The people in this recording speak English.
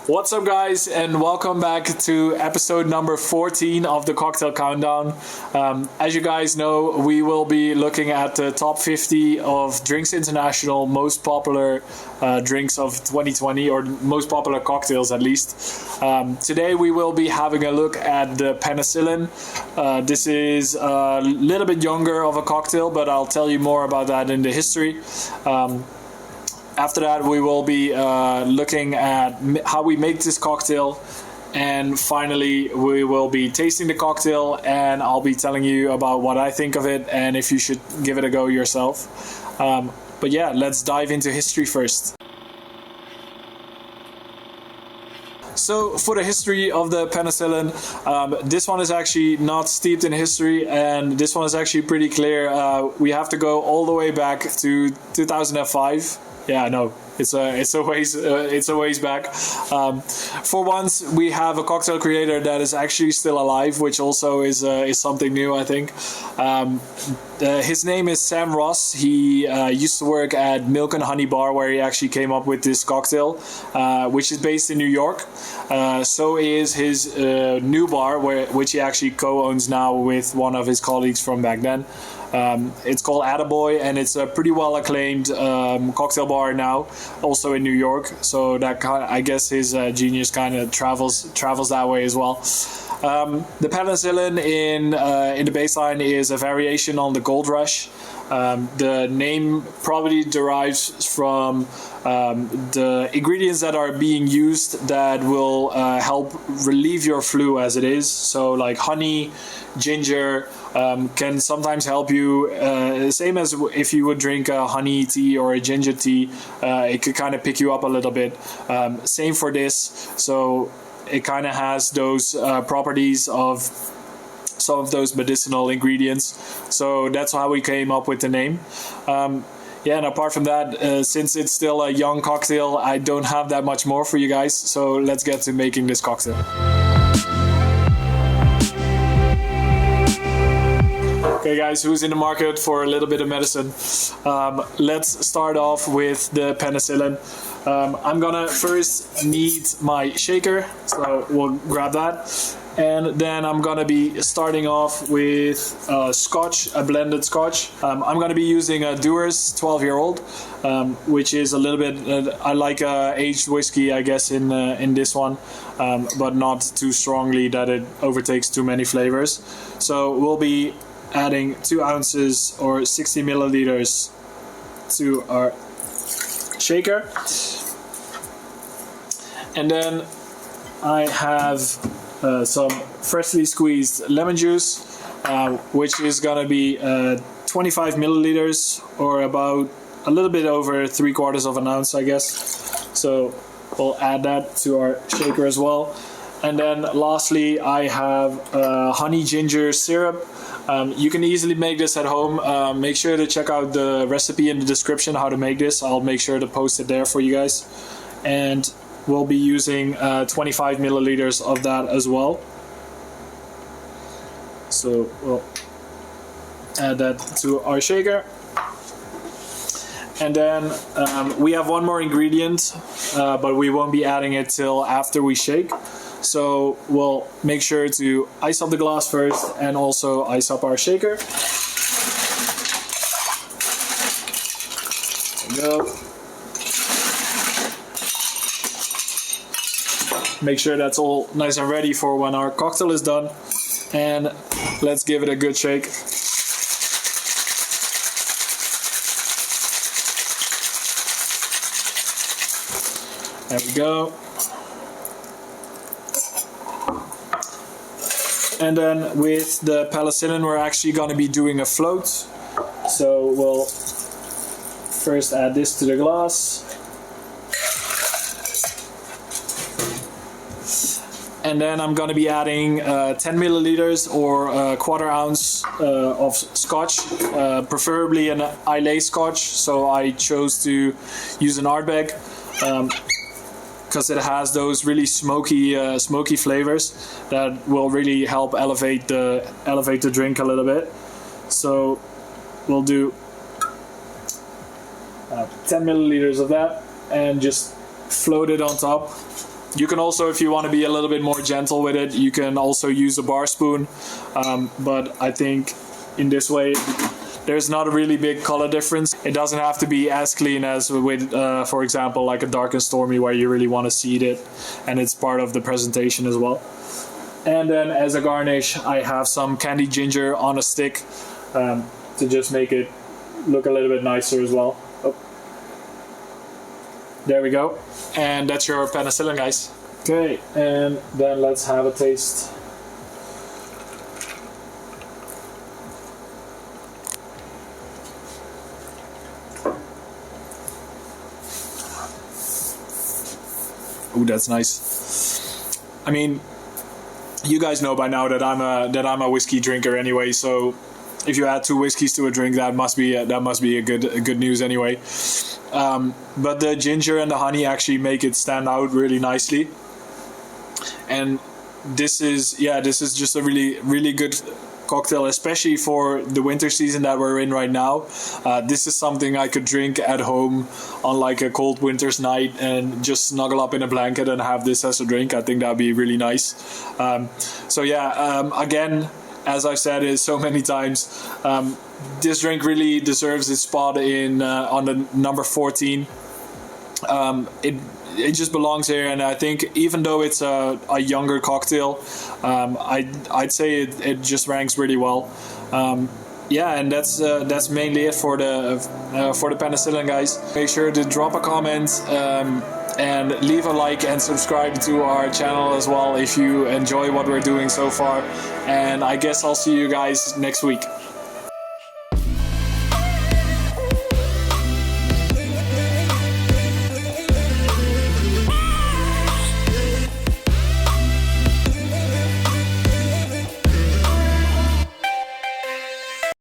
What's up, guys, and welcome back to episode number 14 of the Cocktail Countdown. As you guys know, we will be looking at the top 50 of Drinks International most popular drinks of 2020, or most popular cocktails at least. Today we will be having a look at the Penicillin. This is a little bit younger of a cocktail, but I'll tell you more about that in the history. After that, we will be looking at how we make this cocktail, and finally we will be tasting the cocktail, and I'll be telling you about what I think of it and if you should give it a go yourself. But yeah, let's dive into history first. So for the history of the Penicillin, this one is actually not steeped in history, and this one is actually pretty clear. We have to go all the way back to 2005. Yeah, no, it's a ways back. For once, we have a cocktail creator that is actually still alive, which also is something new, I think. His name is Sam Ross. He used to work at Milk and Honey Bar, where he actually came up with this cocktail, which is based in New York. So is his new bar, which he actually co-owns now with one of his colleagues from back then. It's called Attaboy, and it's a pretty well acclaimed cocktail bar now, also in New York. So that I guess his genius kind of travels that way as well. The Penicillin in the baseline is a variation on the Gold Rush. The name probably derives from the ingredients that are being used that will help relieve your flu as it is. So like honey, ginger can sometimes help you, same as if you would drink a honey tea or a ginger tea, it could kind of pick you up a little bit. Same for this, so it kind of has those properties of some of those medicinal ingredients. So that's how we came up with the name. Yeah, and apart from that, since it's still a young cocktail, I don't have that much more for you guys. So let's get to making this cocktail. Okay, guys, who's in the market for a little bit of medicine? Let's start off with the Penicillin. I'm gonna first need my shaker, so we'll grab that. And then I'm gonna be starting off with scotch, a blended scotch. I'm gonna be using a Dewar's 12-year-old, which is a little bit, I like aged whiskey, I guess, in this one, but not too strongly that it overtakes too many flavors. So we'll be adding 2 ounces or 60 milliliters to our shaker. And then I have some freshly squeezed lemon juice, which is gonna be 25 milliliters, or about a little bit over 3/4 of an ounce, I guess. So we'll add that to our shaker as well. And then lastly, I have honey ginger syrup. You can easily make this at home. Make sure to check out the recipe in the description how to make this. I'll make sure to post it there for you guys. And we'll be using 25 milliliters of that as well. So we'll add that to our shaker. And then we have one more ingredient, but we won't be adding it till after we shake. So we'll make sure to ice up the glass first and also ice up our shaker. There we go. Make sure that's all nice and ready for when our cocktail is done. And let's give it a good shake. There we go. And then with the Penicillin, we're actually going to be doing a float. So we'll first add this to the glass. And then I'm going to be adding 10 milliliters or a 1/4 ounce of scotch, preferably an Islay scotch. So I chose to use an Ardbeg because it has those really smoky flavors that will really help elevate the drink a little bit. So we'll do 10 milliliters of that and just float it on top. You can also, if you want to be a little bit more gentle with it, you can also use a bar spoon. But I think in this way, there's not a really big color difference. It doesn't have to be as clean as with, for example, like a Dark and Stormy, where you really want to seed it, and it's part of the presentation as well. And then as a garnish, I have some candied ginger on a stick to just make it look a little bit nicer as well. Oh. There we go. And that's your penicillin, guys. Okay, and then let's have a taste. Ooh, that's nice. I mean, you guys know by now that I'm a whiskey drinker anyway. So if you add 2 whiskeys to a drink, that must be a good news anyway. But the ginger and the honey actually make it stand out really nicely. And this is just a really good cocktail, especially for the winter season that we're in right now. This is something I could drink at home on like a cold winter's night and just snuggle up in a blanket and have this as a drink. I think that'd be really nice. Again, as I've said so many times, this drink really deserves its spot in on the number 14. It just belongs here, and I think even though it's a younger cocktail, I'd say it just ranks really well. And that's mainly it for the penicillin, guys. Make sure to drop a comment and leave a like and subscribe to our channel as well if you enjoy what we're doing so far. And I guess I'll see you guys next week.